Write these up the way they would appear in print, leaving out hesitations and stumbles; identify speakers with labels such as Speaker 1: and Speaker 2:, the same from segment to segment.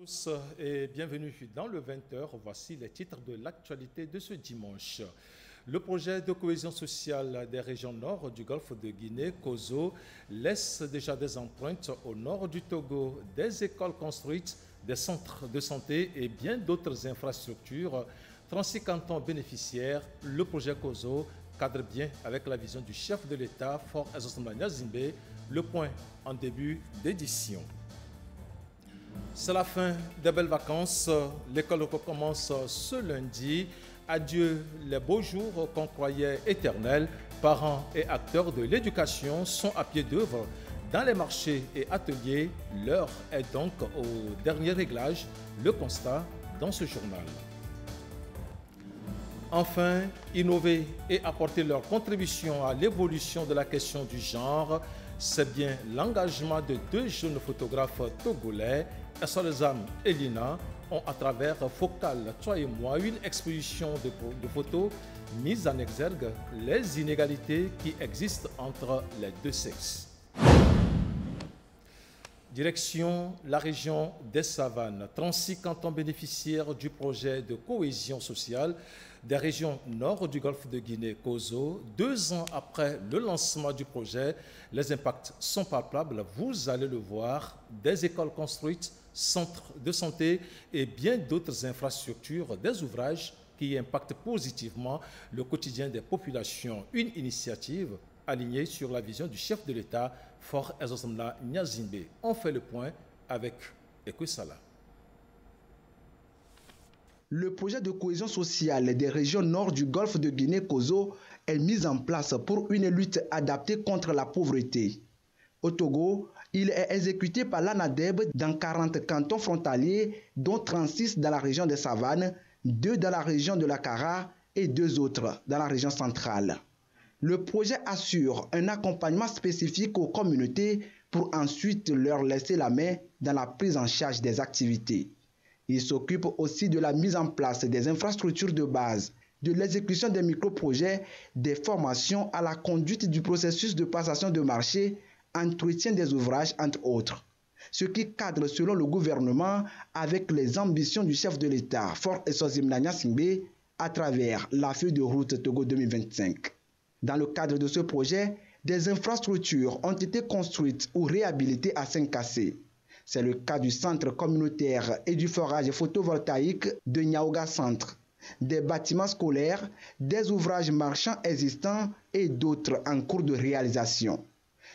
Speaker 1: Tous et bienvenue dans le 20h. Voici les titres de l'actualité de ce dimanche. Le projet de cohésion sociale des régions nord du golfe de Guinée, COSO, laisse déjà des empreintes au nord du Togo, des écoles construites, des centres de santé et bien d'autres infrastructures. 36 cantons bénéficiaires, le projet COSO cadre bien avec la vision du chef de l'État, Fort Ezosmla Gnazingbe. Le point en début d'édition. C'est la fin des belles vacances. L'école recommence ce lundi. Adieu les beaux jours qu'on croyait éternels. Parents et acteurs de l'éducation sont à pied d'œuvre dans les marchés et ateliers. L'heure est donc au dernier réglage. Le constat dans ce journal. Enfin, innover et apporter leur contribution à l'évolution de la question du genre, c'est bien l'engagement de deux jeunes photographes togolais, Essolezam et Lina, ont à travers Focal, toi et moi, une exposition de photos mise en exergue les inégalités qui existent entre les deux sexes. Direction la région des Savanes. 36 cantons bénéficiaires du projet de cohésion sociale des régions nord du golfe de Guinée, COSO. 2 ans après le lancement du projet, les impacts sont palpables, vous allez le voir. Des écoles construites, centres de santé et bien d'autres infrastructures, des ouvrages qui impactent positivement le quotidien des populations. Une initiative alignée sur la vision du chef de l'État, Fort Ezosmla Gnazingbe. On fait le point avec Ekoussala.
Speaker 2: Le projet de cohésion sociale des régions nord du golfe de Guinée, COSO, est mis en place pour une lutte adaptée contre la pauvreté. Au Togo, il est exécuté par l'ANADEB dans 40 cantons frontaliers, dont 36 dans la région des Savanes, 2 dans la région de la Kara et 2 autres dans la région centrale. Le projet assure un accompagnement spécifique aux communautés pour ensuite leur laisser la main dans la prise en charge des activités. Il s'occupe aussi de la mise en place des infrastructures de base, de l'exécution des micro-projets, des formations à la conduite du processus de passation de marché, entretien des ouvrages, entre autres. Ce qui cadre selon le gouvernement avec les ambitions du chef de l'État, Fort Ezosmla Gnazingbe, à travers la feuille de route Togo 2025. Dans le cadre de ce projet, des infrastructures ont été construites ou réhabilitées à Saint-Cassé. C'est le cas du centre communautaire et du forage photovoltaïque de Niaouga Centre, des bâtiments scolaires, des ouvrages marchands existants et d'autres en cours de réalisation.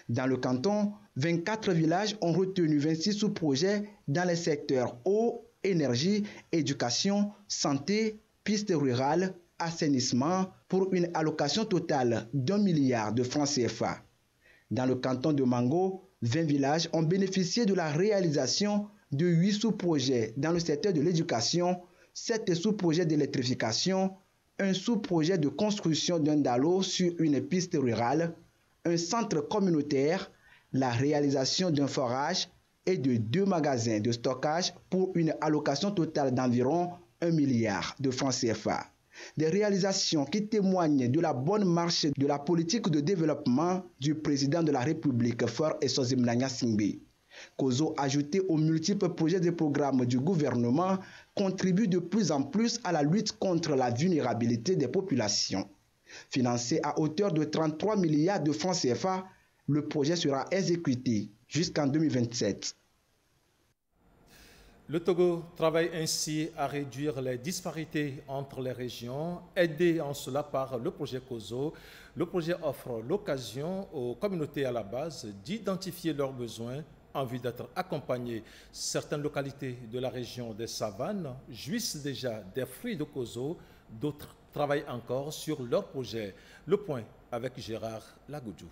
Speaker 2: Dans le canton, 24 villages ont retenu 26 sous-projets dans les secteurs eau, énergie, éducation, santé, pistes rurales, assainissement pour une allocation totale d'1 milliard de francs CFA. Dans le canton de Mango, 20 villages ont bénéficié de la réalisation de 8 sous-projets dans le secteur de l'éducation, 7 sous-projets d'électrification, un sous-projet de construction d'un dalo sur une piste rurale, un centre communautaire, la réalisation d'un forage et de 2 magasins de stockage pour une allocation totale d'environ 1 milliard de francs CFA. Des réalisations qui témoignent de la bonne marche de la politique de développement du président de la République, Fort Ezosmla Gnazingbe. COSO, ajouté aux multiples projets de programmes du gouvernement, contribue de plus en plus à la lutte contre la vulnérabilité des populations. Financé à hauteur de 33 milliards de francs CFA, le projet sera exécuté jusqu'en 2027.
Speaker 1: Le Togo travaille ainsi à réduire les disparités entre les régions, aidé en cela par le projet COSO. Le projet offre l'occasion aux communautés à la base d'identifier leurs besoins en vue d'être accompagnées. Certaines localités de la région des Savanes jouissent déjà des fruits de COSO, d'autres travaillent encore sur leur projet. Le point avec Gérard Lagoudou.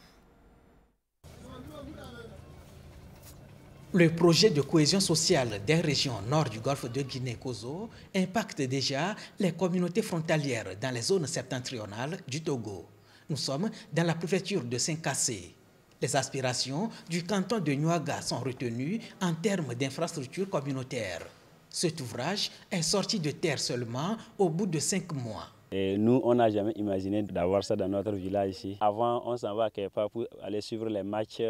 Speaker 3: Le projet de cohésion sociale des régions nord du golfe de Guinée, COSO, impacte déjà les communautés frontalières dans les zones septentrionales du Togo. Nous sommes dans la préfecture de Saint-Cassé. Les aspirations du canton de Niaouga sont retenues en termes d'infrastructures communautaires. Cet ouvrage est sorti de terre seulement au bout de 5 mois.
Speaker 4: Et nous, on n'a jamais imaginé d'avoir ça dans notre village ici. Avant, on s'en va quelque part pour aller suivre les matchs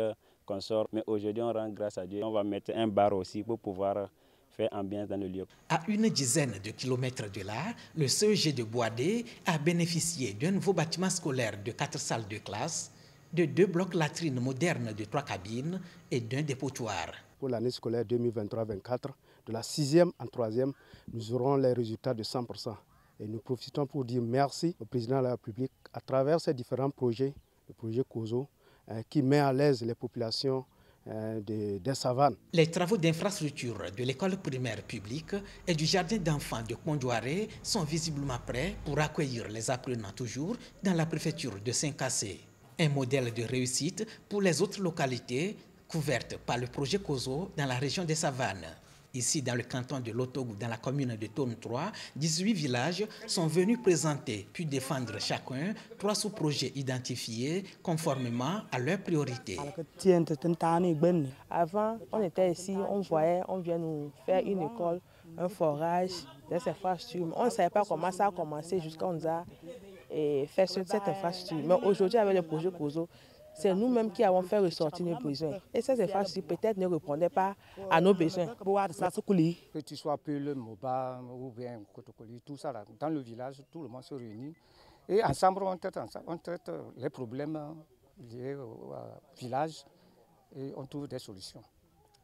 Speaker 4: qu'on sort. Mais aujourd'hui, on rend grâce à Dieu. On va mettre un bar aussi pour pouvoir faire ambiance dans le lieu.
Speaker 3: À une dizaine de kilomètres de là, le CEG de Boadé a bénéficié d'un nouveau bâtiment scolaire de 4 salles de classe, de 2 blocs latrines modernes de 3 cabines et d'un dépotoir.
Speaker 5: Pour l'année scolaire 2023-24, de la 6e en 3e, nous aurons les résultats de 100%. Et nous profitons pour dire merci au président de la République à travers ces différents projets, le projet COSO, qui met à l'aise les populations des savanes.
Speaker 3: Les travaux d'infrastructure de l'école primaire publique et du jardin d'enfants de Kondouaré sont visiblement prêts pour accueillir les apprenants toujours dans la préfecture de Saint-Cassé. Un modèle de réussite pour les autres localités couvertes par le projet COSO dans la région des Savanes. Ici, dans le canton de Lotogou, dans la commune de Tone 3, 18 villages sont venus présenter puis défendre chacun 3 sous-projets identifiés conformément à leurs priorités.
Speaker 6: Avant, on était ici, on voyait, on vient nous faire une école, un forage, des infrastructures. On ne savait pas comment ça a commencé jusqu'à on nous a fait cette infrastructure. Mais aujourd'hui, avec le projet COSO, c'est nous-mêmes qui avons fait ressortir nos besoins. Et ces infrastructures peut-être ne répondaient pas à nos besoins.
Speaker 7: Que tu sois Peul, Moba ou bien Kotokoli, tout ça là, dans le village, tout le monde se réunit. Et ensemble, on traite les problèmes liés au village et on trouve des solutions.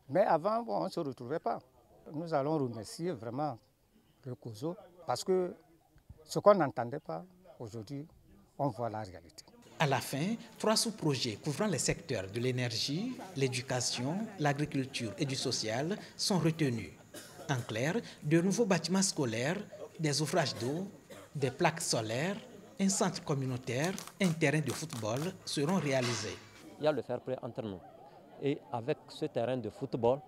Speaker 7: Mais avant, on ne se retrouvait pas. Nous allons remercier vraiment le COSO parce que ce qu'on n'entendait pas, aujourd'hui, on voit la réalité.
Speaker 3: À la fin, 3 sous-projets couvrant les secteurs de l'énergie, l'éducation, l'agriculture et du social sont retenus. En clair, de nouveaux bâtiments scolaires, des ouvrages d'eau, des plaques solaires, un centre communautaire, un terrain de football seront réalisés.
Speaker 8: Il y a le fair play entre nous. Et avec ce terrain de football,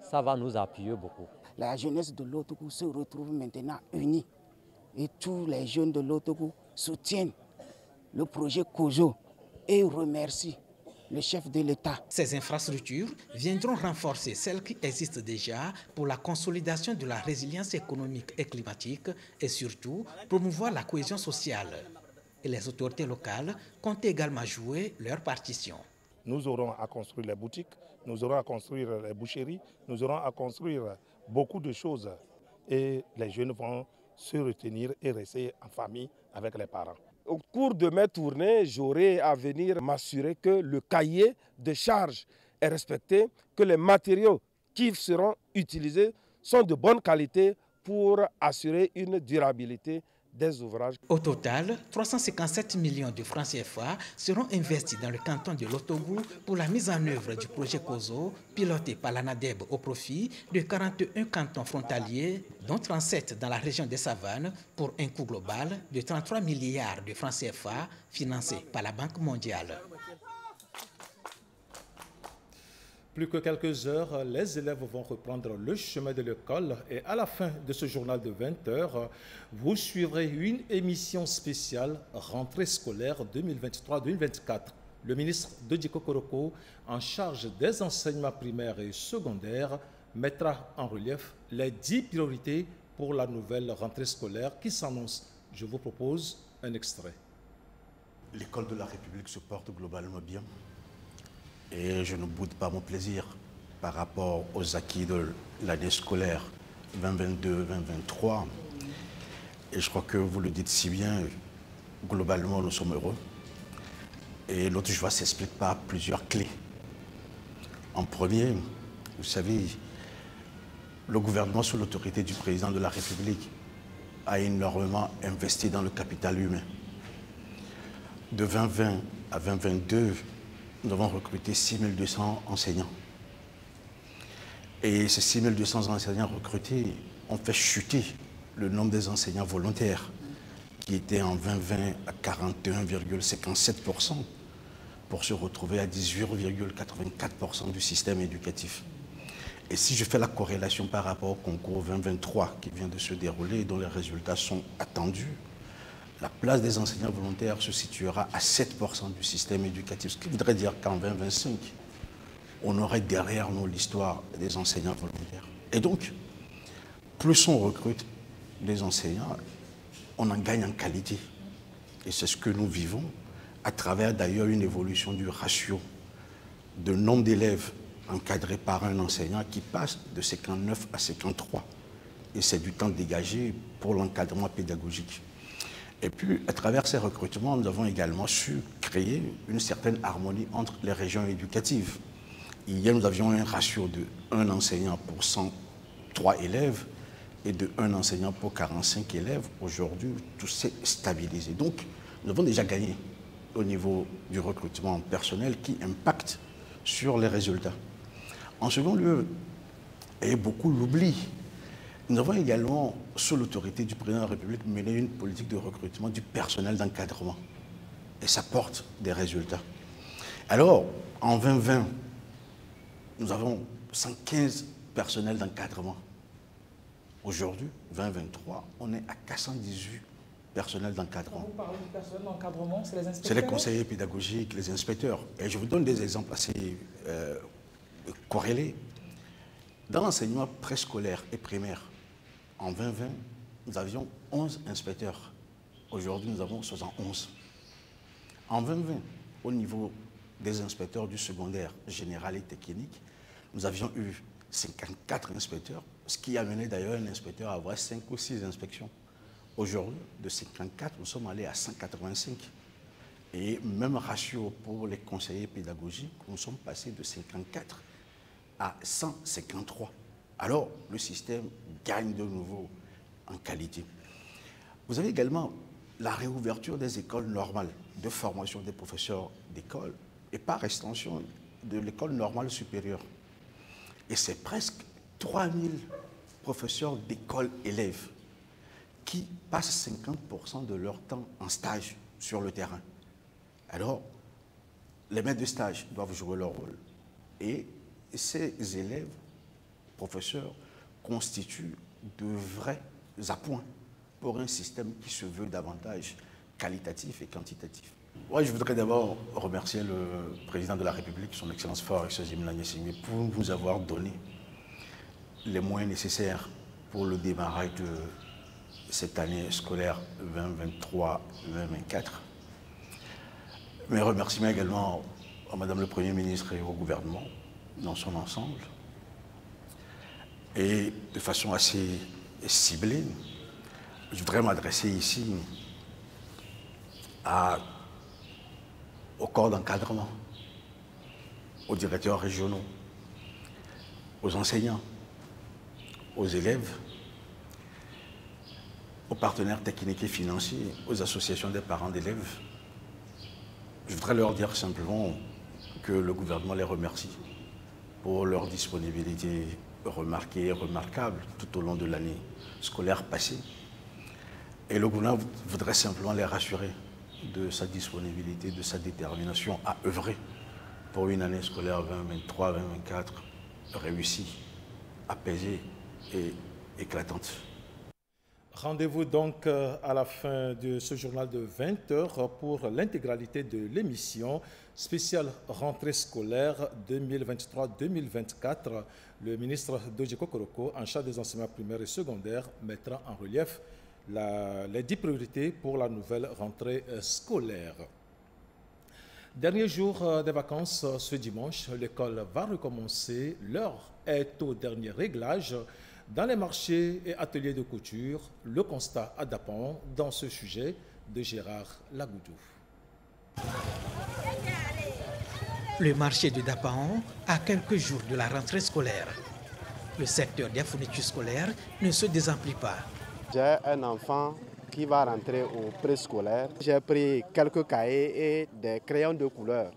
Speaker 8: ça va nous appuyer beaucoup.
Speaker 9: La jeunesse de Lotogou se retrouve maintenant unie. Et tous les jeunes de Lotogou soutiennent le projet COSO et remercie le chef de l'État.
Speaker 3: Ces infrastructures viendront renforcer celles qui existent déjà pour la consolidation de la résilience économique et climatique et surtout promouvoir la cohésion sociale. Et les autorités locales comptent également jouer leur partition.
Speaker 10: Nous aurons à construire les boutiques, nous aurons à construire les boucheries, nous aurons à construire beaucoup de choses. Et les jeunes vont se retenir et rester en famille avec les parents.
Speaker 11: Au cours de mes tournées, j'aurai à venir m'assurer que le cahier de charges est respecté, que les matériaux qui seront utilisés sont de bonne qualité pour assurer une durabilité des ouvrages.
Speaker 3: Au total, 357 millions de francs CFA seront investis dans le canton de Lotogou pour la mise en œuvre du projet COSO, piloté par l'ANADEB au profit de 41 cantons frontaliers, dont 37 dans la région des Savanes, pour un coût global de 33 milliards de francs CFA financés par la Banque mondiale.
Speaker 1: Plus que quelques heures, les élèves vont reprendre le chemin de l'école et à la fin de ce journal de 20 heures, vous suivrez une émission spéciale rentrée scolaire 2023-2024. Le ministre Dodiko Koroko, en charge des enseignements primaires et secondaires, mettra en relief les 10 priorités pour la nouvelle rentrée scolaire qui s'annonce. Je vous propose un extrait.
Speaker 12: L'école de la République se porte globalement bien. Et je ne boude pas mon plaisir par rapport aux acquis de l'année scolaire 2022-2023. Et je crois que vous le dites si bien, globalement nous sommes heureux. Et notre joie s'explique par plusieurs clés. En premier, vous savez, le gouvernement sous l'autorité du président de la République a énormément investi dans le capital humain. De 2020 à 2022, nous avons recruté 6200 enseignants. Et ces 6200 enseignants recrutés ont fait chuter le nombre des enseignants volontaires, qui était en 2020 à 41,57%, pour se retrouver à 18,84% du système éducatif. Et si je fais la corrélation par rapport au concours 2023 qui vient de se dérouler et dont les résultats sont attendus, la place des enseignants volontaires se situera à 7% du système éducatif, ce qui voudrait dire qu'en 2025, on aurait derrière nous l'histoire des enseignants volontaires. Et donc, plus on recrute des enseignants, on en gagne en qualité. Et c'est ce que nous vivons à travers d'ailleurs une évolution du ratio de nombre d'élèves encadrés par un enseignant qui passe de 59 à 53. Et c'est du temps dégagé pour l'encadrement pédagogique. Et puis, à travers ces recrutements, nous avons également su créer une certaine harmonie entre les régions éducatives. Hier, nous avions un ratio de 1 enseignant pour 103 élèves et de 1 enseignant pour 45 élèves. Aujourd'hui, tout s'est stabilisé. Donc, nous avons déjà gagné au niveau du recrutement personnel qui impacte sur les résultats. En second lieu, et beaucoup l'oublient, nous avons également, sous l'autorité du président de la République, mené une politique de recrutement du personnel d'encadrement. Et ça porte des résultats. Alors, en 2020, nous avons 115 personnels d'encadrement. Aujourd'hui, 2023, on est à 418 personnels d'encadrement.
Speaker 13: Quand vous parlez du personnel d'encadrement, c'est les inspecteurs?
Speaker 12: C'est les conseillers pédagogiques, les inspecteurs. Et je vous donne des exemples assez corrélés. Dans l'enseignement préscolaire et primaire, en 2020, nous avions 11 inspecteurs. Aujourd'hui, nous avons 71. En 2020, au niveau des inspecteurs du secondaire général et technique, nous avions eu 54 inspecteurs, ce qui a mené d'ailleurs un inspecteur à avoir 5 ou 6 inspections. Aujourd'hui, de 54, nous sommes allés à 185. Et même ratio pour les conseillers pédagogiques, nous sommes passés de 54 à 153. Alors, le système gagne de nouveau en qualité. Vous avez également la réouverture des écoles normales de formation des professeurs d'école et par extension de l'école normale supérieure. Et c'est presque 3000 professeurs d'école élèves qui passent 50% de leur temps en stage sur le terrain. Alors, les maîtres de stage doivent jouer leur rôle. Et ces élèves, professeurs, constituent de vrais appoints pour un système qui se veut davantage qualitatif et quantitatif. Ouais, je voudrais d'abord remercier le président de la République, son Excellence Faure Gnassingbé, pour nous avoir donné les moyens nécessaires pour le démarrage de cette année scolaire 2023-2024. Mes remerciements également à Madame le Premier ministre et au gouvernement dans son ensemble. Et de façon assez ciblée, je voudrais m'adresser ici au corps d'encadrement, aux directeurs régionaux, aux enseignants, aux élèves, aux partenaires techniques et financiers, aux associations des parents d'élèves. Je voudrais leur dire simplement que le gouvernement les remercie pour leur disponibilité remarquée et remarquable tout au long de l'année scolaire passée. Et le gouvernement voudrait simplement les rassurer de sa disponibilité, de sa détermination à œuvrer pour une année scolaire 2023-2024 réussie, apaisée et éclatante.
Speaker 1: Rendez-vous donc à la fin de ce journal de 20 h pour l'intégralité de l'émission spéciale rentrée scolaire 2023-2024. Le ministre Dodje Kokoroko, en charge des enseignements primaires et secondaires, mettra en relief les 10 priorités pour la nouvelle rentrée scolaire. Dernier jour des vacances, ce dimanche, l'école va recommencer. L'heure est au dernier réglage. Dans les marchés et ateliers de couture, le constat à Dapan dans ce sujet de Gérard Lagoudou.
Speaker 3: Le marché de Dapan a quelques jours de la rentrée scolaire. Le secteur des fournitures scolaires ne se désemplit pas.
Speaker 5: J'ai un enfant qui va rentrer au préscolaire. J'ai pris quelques cahiers et des crayons de couleur,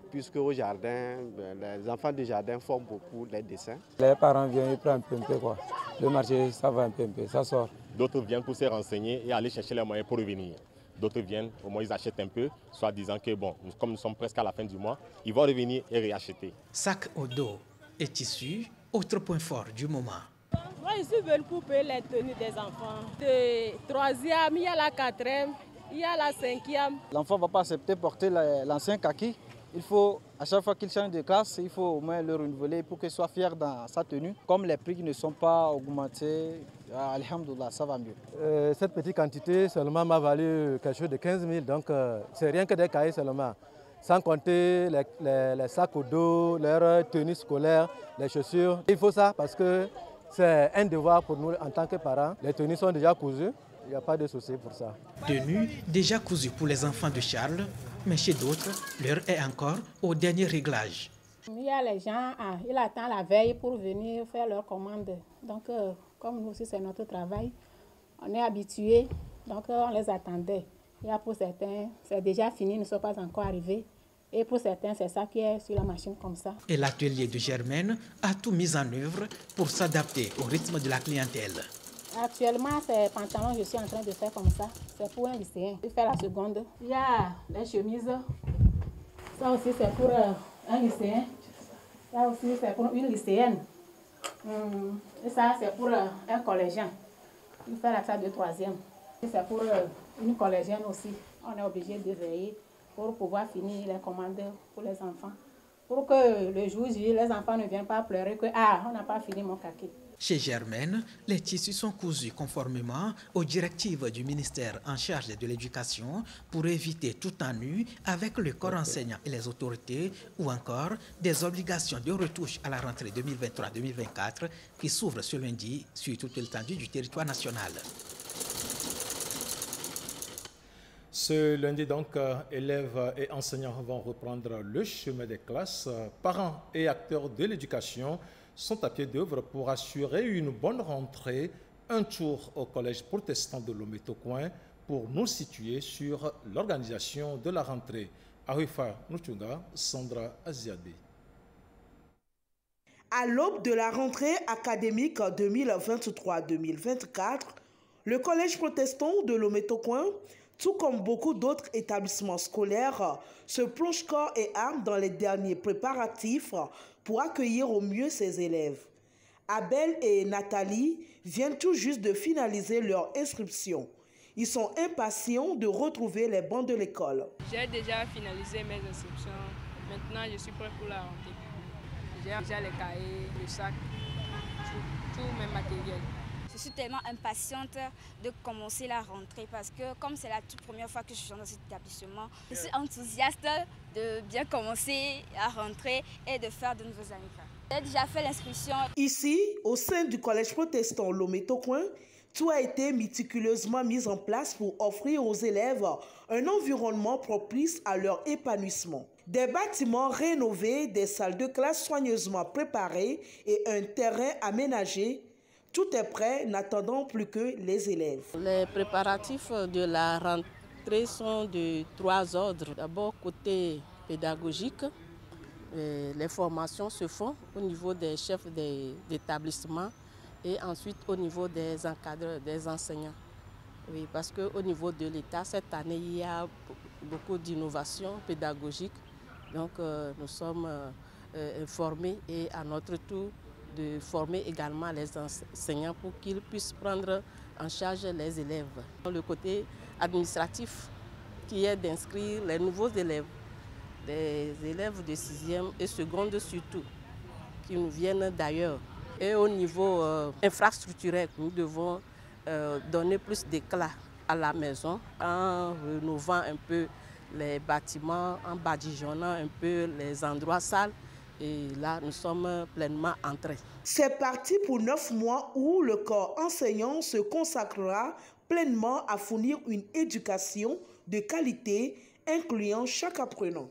Speaker 5: puisque au jardin, les enfants du jardin font beaucoup les dessins.
Speaker 14: Les parents viennent, ils prennent un peu quoi. Le marché, ça va un peu, ça sort.
Speaker 15: D'autres viennent pour se renseigner et aller chercher les moyens pour revenir. D'autres viennent, au moins ils achètent un peu, soit disant que bon, comme nous sommes presque à la fin du mois, ils vont revenir et réacheter.
Speaker 3: Sac au dos et tissu, autre point fort du moment.
Speaker 16: Moi, je suis venue pour payer les tenues des enfants. De 3e, il y a la 4e, il y a la 5e.
Speaker 17: L'enfant ne va pas accepter de porter l'ancien kaki. Il faut, à chaque fois qu'il change de classe, il faut au moins le renouveler pour qu'il soit fier dans sa tenue. Comme les prix ne sont pas augmentés, alhamdoulilah, ça va mieux.
Speaker 5: Cette petite quantité seulement m'a valu quelque chose de 15 000, donc c'est rien que des cahiers seulement.
Speaker 14: sans compter les sacs au dos, leurs tenues scolaires, les chaussures. Il faut ça parce que c'est un devoir pour nous en tant que parents. Les tenues sont déjà cousues, il n'y a pas de souci pour ça.
Speaker 3: Tenues déjà cousues pour les enfants de Charles, mais chez d'autres, l'heure est encore au dernier réglage.
Speaker 18: Il y a les gens, ils attendent la veille pour venir faire leurs commandes. Donc, comme nous aussi, c'est notre travail, on est habitués, donc on les attendait. Il y a pour certains, c'est déjà fini, ils ne sont pas encore arrivés. Et pour certains, c'est ça qui est sur la machine comme ça.
Speaker 3: Et l'atelier de Germaine a tout mis en œuvre pour s'adapter au rythme de la clientèle.
Speaker 18: Actuellement, ces pantalons, je suis en train de faire comme ça. C'est pour un lycéen. Il fait la seconde. Il y a les chemises. Ça aussi, c'est pour un lycéen. Ça aussi, c'est pour une lycéenne. Et ça, c'est pour un collégien. Il fait la salle de 3e. C'est pour une collégienne aussi. On est obligé de veiller pour pouvoir finir les commandes pour les enfants. Pour que le jour J, les enfants ne viennent pas pleurer que on n'a pas fini mon kaki.
Speaker 3: Chez Germaine, les tissus sont cousus conformément aux directives du ministère en charge de l'éducation pour éviter tout ennui avec le corps enseignant et les autorités ou encore des obligations de retouche à la rentrée 2023-2024 qui s'ouvrent ce lundi sur toute l'étendue du territoire national.
Speaker 1: Ce lundi, donc, élèves et enseignants vont reprendre le chemin des classes. Parents et acteurs de l'éducation sont à pied d'œuvre pour assurer une bonne rentrée. Un tour au collège protestant de Lomé-Tokoin pour nous situer sur l'organisation de la rentrée. Arifa Nutunga, Sandra Aziadé.
Speaker 19: À l'aube de la rentrée académique 2023-2024, le collège protestant de Lomé-Tokoin, tout comme beaucoup d'autres établissements scolaires, se plonge corps et âme dans les derniers préparatifs pour accueillir au mieux ses élèves. Abel et Nathalie viennent tout juste de finaliser leur inscription. Ils sont impatients de retrouver les bancs de l'école.
Speaker 20: J'ai déjà finalisé mes inscriptions. Maintenant, je suis prêt pour la rentrée. J'ai déjà les cahiers, le sac, tout mes matériels.
Speaker 21: Je suis tellement impatiente de commencer la rentrée parce que comme c'est la toute première fois que je suis dans cet établissement, je suis enthousiaste de bien commencer la rentrée et de faire de nouveaux amis. J'ai déjà fait l'inscription.
Speaker 19: Ici, au sein du collège protestant Lomé-Tokoin, tout a été méticuleusement mis en place pour offrir aux élèves un environnement propice à leur épanouissement. Des bâtiments rénovés, des salles de classe soigneusement préparées et un terrain aménagé. Tout est prêt, n'attendant plus que les élèves.
Speaker 6: Les préparatifs de la rentrée sont de 3 ordres. D'abord, côté pédagogique, les formations se font au niveau des chefs d'établissement et ensuite au niveau des encadreurs, des enseignants. Oui, parce qu'au niveau de l'État, cette année, il y a beaucoup d'innovations pédagogiques. Donc, nous sommes informés et à notre tour, de former également les enseignants pour qu'ils puissent prendre en charge les élèves. Le côté administratif qui est d'inscrire les nouveaux élèves, des élèves de 6e et seconde surtout, qui nous viennent d'ailleurs. Et au niveau infrastructurel, nous devons donner plus d'éclat à la maison en rénovant un peu les bâtiments, en badigeonnant un peu les endroits sales. Et là, nous sommes pleinement entrés.
Speaker 19: C'est parti pour 9 mois où le corps enseignant se consacrera pleinement à fournir une éducation de qualité, incluant chaque apprenant.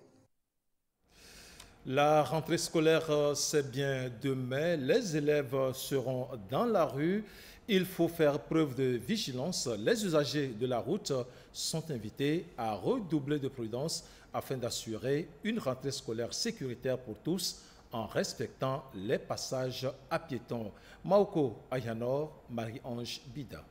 Speaker 1: La rentrée scolaire, c'est bien demain. Les élèves seront dans la rue. Il faut faire preuve de vigilance. Les usagers de la route sont invités à redoubler de prudence afin d'assurer une rentrée scolaire sécuritaire pour tous en respectant les passages à piétons. Maoko Ayanor, Marie-Ange Bida.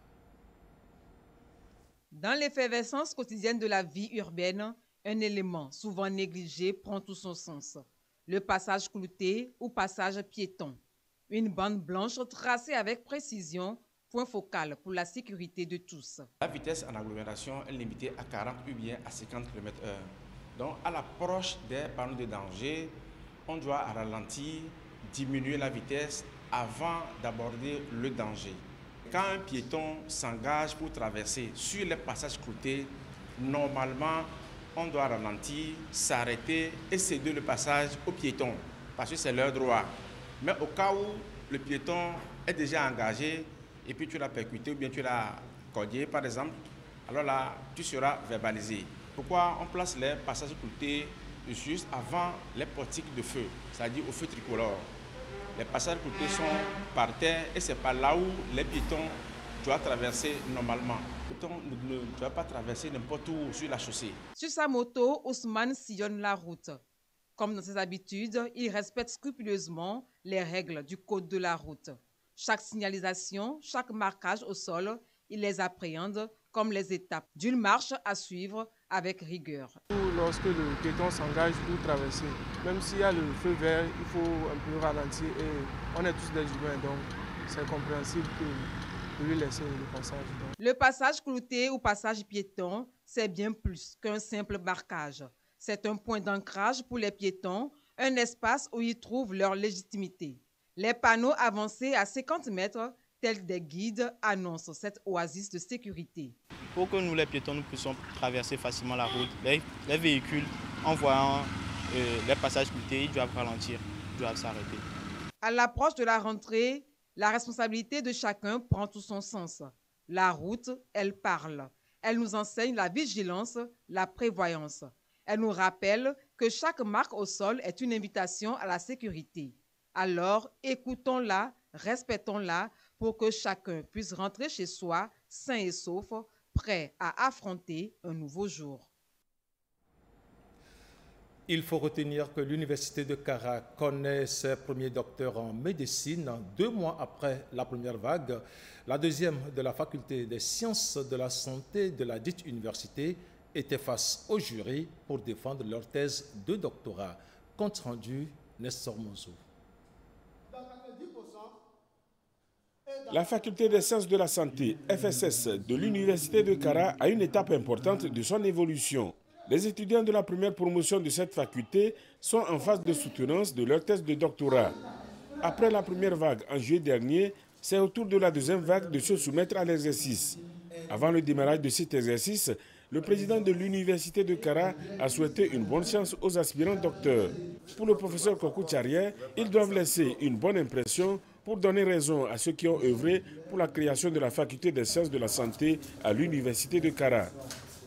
Speaker 22: Dans l'effervescence quotidienne de la vie urbaine, un élément souvent négligé prend tout son sens. Le passage clouté ou passage piéton. Une bande blanche tracée avec précision, point focal pour la sécurité de tous.
Speaker 23: La vitesse en agglomération est limitée à 40 ou bien à 50 km/h. Donc, à l'approche des panneaux de danger, on doit ralentir, diminuer la vitesse avant d'aborder le danger. Quand un piéton s'engage pour traverser sur les passages cloutés, normalement, on doit ralentir, s'arrêter et céder le passage aux piétons, parce que c'est leur droit. Mais au cas où le piéton est déjà engagé et puis tu l'as percuté ou bien tu l'as cogné par exemple, alors là, tu seras verbalisé. Pourquoi on place les passages cloutés juste avant les portiques de feu, c'est-à-dire au feu tricolore. Les passages cloutés sont par terre et c'est par là où les piétons doivent traverser normalement. Les piétons ne doivent pas traverser n'importe où sur la chaussée.
Speaker 22: Sur sa moto, Ousmane sillonne la route. Comme dans ses habitudes, il respecte scrupuleusement les règles du code de la route. Chaque signalisation, chaque marquage au sol, il les appréhende comme les étapes d'une marche à suivre avec rigueur.
Speaker 2: Lorsque le piéton s'engage pour traverser, même s'il y a le feu vert, il faut un peu ralentir et on est tous des humains, donc c'est compréhensible de lui laisser le passage.
Speaker 22: Le passage clouté ou passage piéton, c'est bien plus qu'un simple marquage. C'est un point d'ancrage pour les piétons, un espace où ils trouvent leur légitimité. Les panneaux avancés à 50 mètres, tels des guides, annoncent cette oasis de sécurité.
Speaker 4: Pour que nous, les piétons, nous puissions traverser facilement la route, les véhicules, en voyant les passages cloutés, ils doivent ralentir, ils doivent s'arrêter.
Speaker 22: À l'approche de la rentrée, la responsabilité de chacun prend tout son sens. La route, elle parle. Elle nous enseigne la vigilance, la prévoyance. Elle nous rappelle que chaque marque au sol est une invitation à la sécurité. Alors, écoutons-la, respectons-la pour que chacun puisse rentrer chez soi sain et sauf, prêt à affronter un nouveau jour.
Speaker 1: Il faut retenir que l'Université de Kara connaît ses premiers docteurs en médecine 2 mois après la première vague. La deuxième de la faculté des sciences de la santé de la dite université était face au jury pour défendre leur thèse de doctorat. Compte rendu, Nestor Mozo.
Speaker 7: La faculté des sciences de la santé, FSS, de l'Université de Kara a une étape importante de son évolution. Les étudiants de la première promotion de cette faculté sont en phase de soutenance de leur thèse de doctorat. Après la première vague en juillet dernier, c'est au tour de la deuxième vague de se soumettre à l'exercice. Avant le démarrage de cet exercice, le président de l'Université de Kara a souhaité une bonne chance aux aspirants docteurs. Pour le professeur Kokou Tcharier, ils doivent laisser une bonne impression pour donner raison à ceux qui ont œuvré pour la création de la faculté des sciences de la santé à l'Université de Kara.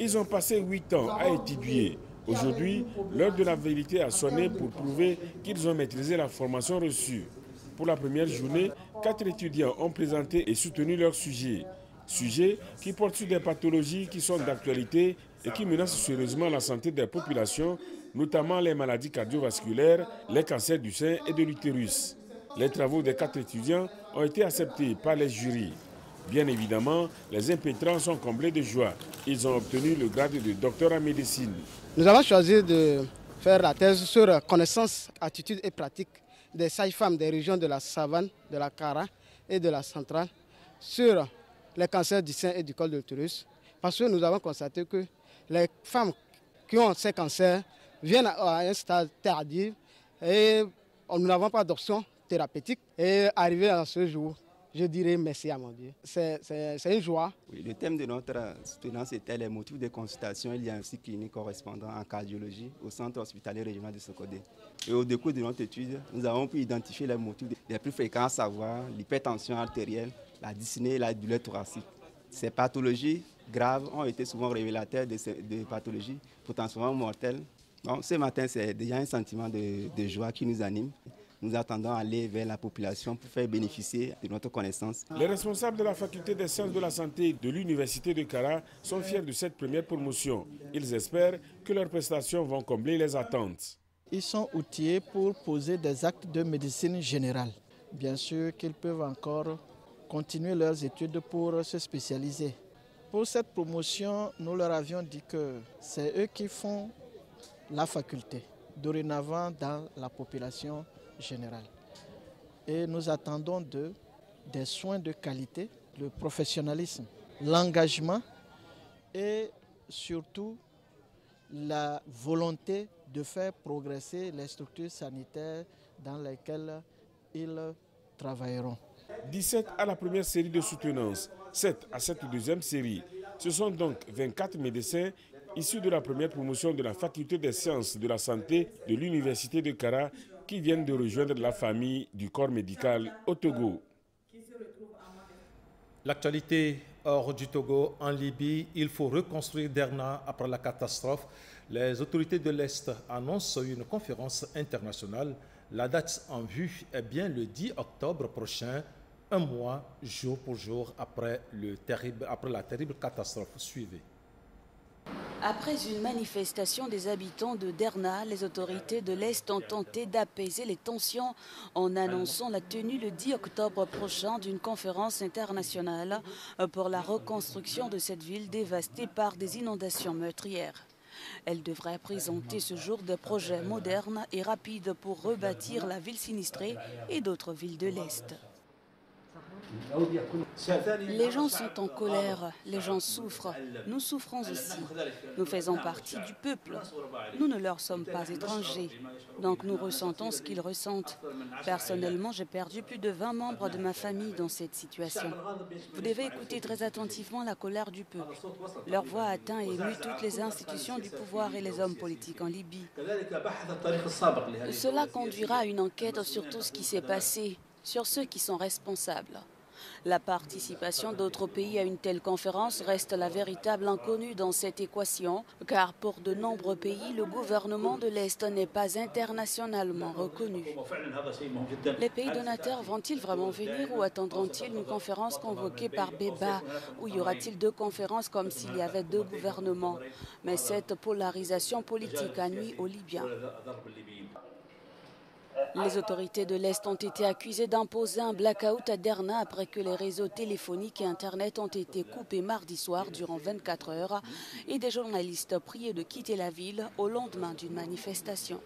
Speaker 7: Ils ont passé 8 ans à étudier. Aujourd'hui, l'heure de la vérité a sonné pour prouver qu'ils ont maîtrisé la formation reçue. Pour la première journée, 4 étudiants ont présenté et soutenu leur sujet. Sujet qui porte sur des pathologies qui sont d'actualité et qui menacent sérieusement la santé des populations, notamment les maladies cardiovasculaires, les cancers du sein et de l'utérus. Les travaux des 4 étudiants ont été acceptés par les jurys. Bien évidemment, les impétrants sont comblés de joie. Ils ont obtenu le grade de docteur en médecine.
Speaker 5: Nous avons choisi de faire la thèse sur connaissances, attitudes et pratiques des sages-femmes des régions de la Savane, de la Kara et de la Centrale sur les cancers du sein et du col de l'utérus. Parce que nous avons constaté que les femmes qui ont ces cancers viennent à un stade tardif et nous n'avons pas d'option thérapeutique. Et arrivé à ce jour, je dirais merci à mon Dieu. C'est une joie.
Speaker 24: Oui, le thème de notre soutenance était les motifs de consultation. Il y a un site clinique correspondant en cardiologie au centre hospitalier régional de Sokodé. Et au décours de notre étude, nous avons pu identifier les motifs les plus fréquents, à savoir l'hypertension artérielle, la dyspnée et la douleur thoracique. Ces pathologies graves ont été souvent révélateurs de pathologies potentiellement mortelles. Bon, ce matin, c'est déjà un sentiment de joie qui nous anime. Nous attendons à aller vers la population pour faire bénéficier de notre connaissance.
Speaker 7: Les responsables de la faculté des sciences de la santé de l'Université de Kara sont fiers de cette première promotion. Ils espèrent que leurs prestations vont combler les attentes.
Speaker 25: Ils sont outillés pour poser des actes de médecine générale. Bien sûr qu'ils peuvent encore continuer leurs études pour se spécialiser. Pour cette promotion, nous leur avions dit que c'est eux qui font la faculté, dorénavant dans la population générale. Et nous attendons d'eux des soins de qualité, le professionnalisme, l'engagement et surtout la volonté de faire progresser les structures sanitaires dans lesquelles ils travailleront.
Speaker 7: 17 à la première série de soutenance, 7 à cette deuxième série. Ce sont donc 24 médecins issus de la première promotion de la faculté des sciences de la santé de l'université de Kara qui viennent de rejoindre la famille du corps médical au Togo.
Speaker 1: L'actualité hors du Togo, en Libye, il faut reconstruire Derna après la catastrophe. Les autorités de l'Est annoncent une conférence internationale. La date en vue est bien le 10 octobre prochain, un mois, jour pour jour, après la terrible catastrophe. Suivez.
Speaker 8: Après une manifestation des habitants de Derna, les autorités de l'Est ont tenté d'apaiser les tensions en annonçant la tenue le 10 octobre prochain d'une conférence internationale pour la reconstruction de cette ville dévastée par des inondations meurtrières. Elle devrait présenter ce jour des projets modernes et rapides pour rebâtir la ville sinistrée et d'autres villes de l'Est. Les gens sont en colère, les gens souffrent, nous souffrons aussi. Nous faisons partie du peuple, nous ne leur sommes pas étrangers, donc nous ressentons ce qu'ils ressentent. Personnellement, j'ai perdu plus de 20 membres de ma famille dans cette situation. Vous devez écouter très attentivement la colère du peuple. Leur voix atteint et émue toutes les institutions du pouvoir et les hommes politiques en Libye. Cela conduira à une enquête sur tout ce qui s'est passé, sur ceux qui sont responsables. La participation d'autres pays à une telle conférence reste la véritable inconnue dans cette équation, car pour de nombreux pays, le gouvernement de l'Est n'est pas internationalement reconnu. Les pays donateurs vont-ils vraiment venir ou attendront-ils une conférence convoquée par Béba, ou y aura-t-il deux conférences comme s'il y avait deux gouvernements? Mais cette polarisation politique a nui aux Libyens. Les autorités de l'Est ont été accusées d'imposer un blackout à Derna après que les réseaux téléphoniques et Internet ont été coupés mardi soir durant 24 heures et des journalistes priés de quitter la ville au lendemain d'une manifestation.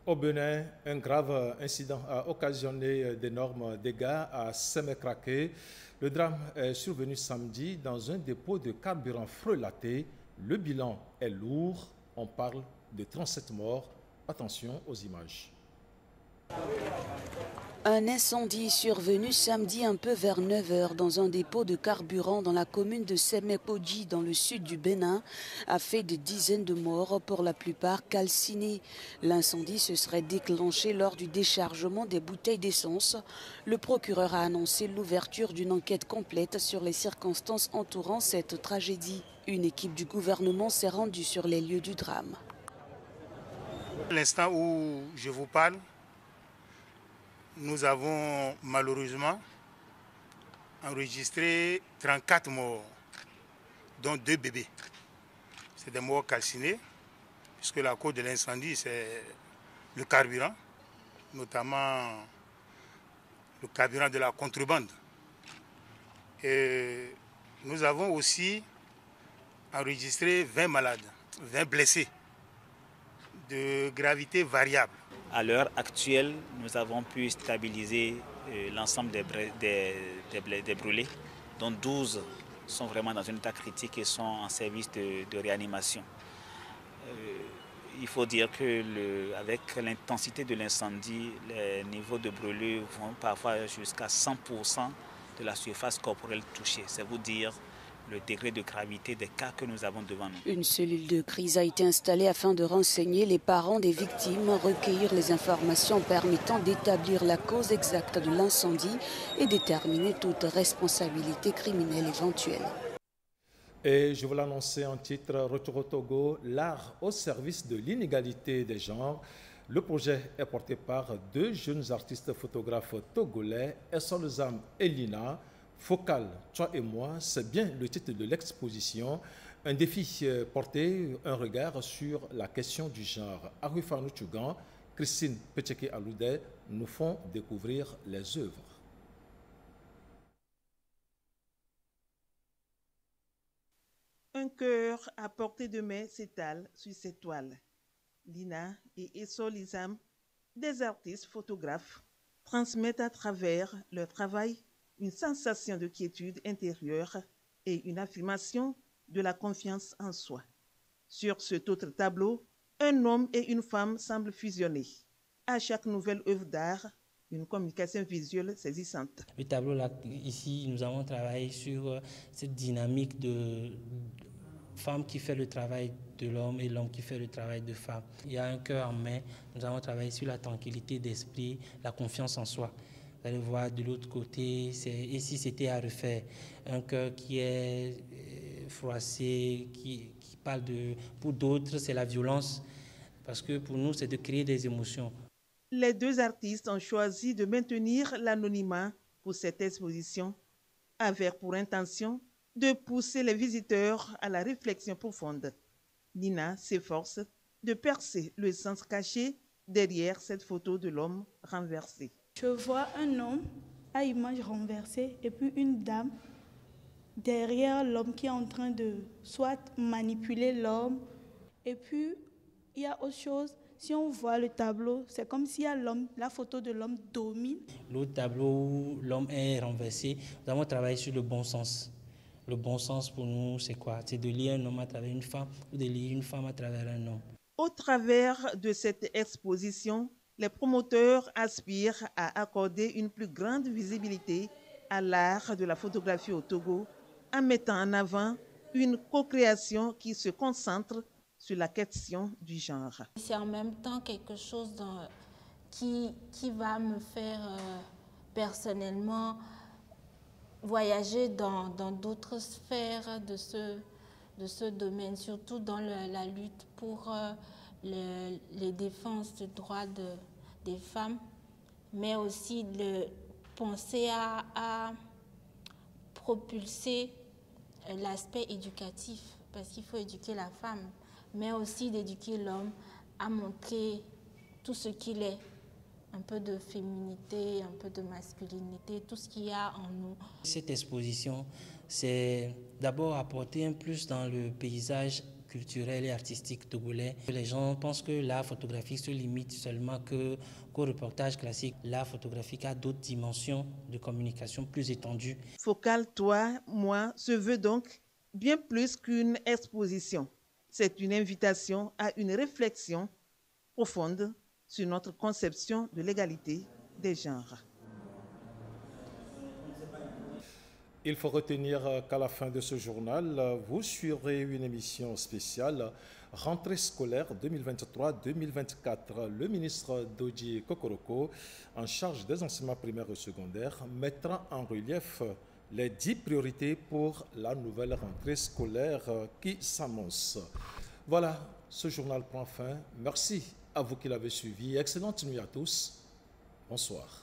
Speaker 1: Au Bénin, un grave incident a occasionné d'énormes dégâts à Sémékraké. Le drame est survenu samedi dans un dépôt de carburant frelaté. Le bilan est lourd. On parle de 37 morts. Attention aux images.
Speaker 8: Un incendie survenu samedi un peu vers 9 h dans un dépôt de carburant dans la commune de Sémékodji dans le sud du Bénin a fait des dizaines de morts, pour la plupart calcinés. L'incendie se serait déclenché lors du déchargement des bouteilles d'essence. Le procureur a annoncé l'ouverture d'une enquête complète sur les circonstances entourant cette tragédie. Une équipe du gouvernement s'est rendue sur les lieux du drame.
Speaker 9: À l'instant où je vous parle, nous avons malheureusement enregistré 34 morts, dont 2 bébés. C'est des morts calcinés, puisque la cause de l'incendie, c'est le carburant, notamment le carburant de la contrebande. Et nous avons aussi enregistré 20 malades, 20 blessés de gravité variable.
Speaker 10: À l'heure actuelle, nous avons pu stabiliser l'ensemble des brûlés, dont 12 sont vraiment dans un état critique et sont en service de réanimation. Il faut dire que avec l'intensité de l'incendie, les niveaux de brûlés vont parfois jusqu'à 100% de la surface corporelle touchée. C'est vous dire le degré de gravité des cas que nous avons devant nous.
Speaker 8: Une cellule de crise a été installée afin de renseigner les parents des victimes, recueillir les informations permettant d'établir la cause exacte de l'incendie et déterminer toute responsabilité criminelle éventuelle.
Speaker 1: Et je vous l'annonçais en titre, Retour au Togo, l'art au service de l'inégalité des genres. Le projet est porté par 2 jeunes artistes photographes togolais, Essolzam et Lina. Focal, toi et moi, c'est bien le titre de l'exposition. Un défi porté, un regard sur la question du genre. Arufanou Tchougan, Christine Petcheke-Aloudet nous font découvrir les œuvres.
Speaker 11: Un cœur à portée de main s'étale sur cette toile. Lina et Essolzam, des artistes photographes, transmettent à travers leur travail une sensation de quiétude intérieure et une affirmation de la confiance en soi. Sur cet autre tableau, un homme et une femme semblent fusionner. À chaque nouvelle œuvre d'art, une communication visuelle saisissante.
Speaker 13: Le tableau là, ici, nous avons travaillé sur cette dynamique
Speaker 12: Femme qui fait le travail de l'homme et l'homme qui fait le travail de femme. Il y a un cœur en main. Nous avons travaillé sur la tranquillité d'esprit, la confiance en soi. Vous allez voir de l'autre côté, et si c'était à refaire, un cœur qui est froissé, qui parle de... Pour d'autres, c'est la violence, parce que pour nous, c'est de créer des émotions.
Speaker 11: Les deux artistes ont choisi de maintenir l'anonymat pour cette exposition, avec pour intention de pousser les visiteurs à la réflexion profonde. Nina s'efforce de percer le sens caché derrière cette photo de l'homme renversé.
Speaker 13: Je vois un homme à image renversée et puis une dame derrière l'homme qui est en train de soit manipuler l'homme. Et puis, il y a autre chose. Si on voit le tableau, c'est comme si la photo de l'homme domine.
Speaker 12: L'autre tableau où l'homme est renversé, nous avons travaillé sur le bon sens. Le bon sens pour nous, c'est quoi? C'est de lire un homme à travers une femme ou de lire une femme à travers un homme.
Speaker 11: Au travers de cette exposition, les promoteurs aspirent à accorder une plus grande visibilité à l'art de la photographie au Togo en mettant en avant une co-création qui se concentre sur la question du genre.
Speaker 18: C'est en même temps quelque chose qui va me faire personnellement voyager dans d'autres sphères de ce domaine, surtout dans la lutte pour les défenses des droits des femmes, mais aussi de penser à propulser l'aspect éducatif, parce qu'il faut éduquer la femme, mais aussi d'éduquer l'homme à montrer tout ce qu'il est, un peu de féminité, un peu de masculinité, tout ce qu'il y a en nous.
Speaker 12: Cette exposition, c'est d'abord apporter un plus dans le paysage culturel et artistique togolais. Les gens pensent que l'art photographique se limite seulement qu'au reportage classique. L'art photographique a d'autres dimensions de communication plus étendues.
Speaker 11: Focal, toi, moi, se veut donc bien plus qu'une exposition. C'est une invitation à une réflexion profonde sur notre conception de l'égalité des genres.
Speaker 1: Il faut retenir qu'à la fin de ce journal, vous suivrez une émission spéciale Rentrée scolaire 2023-2024. Le ministre Dodji Kokoroko, en charge des enseignements primaires et secondaires, mettra en relief les 10 priorités pour la nouvelle rentrée scolaire qui s'annonce. Voilà, ce journal prend fin. Merci à vous qui l'avez suivi. Excellente nuit à tous. Bonsoir.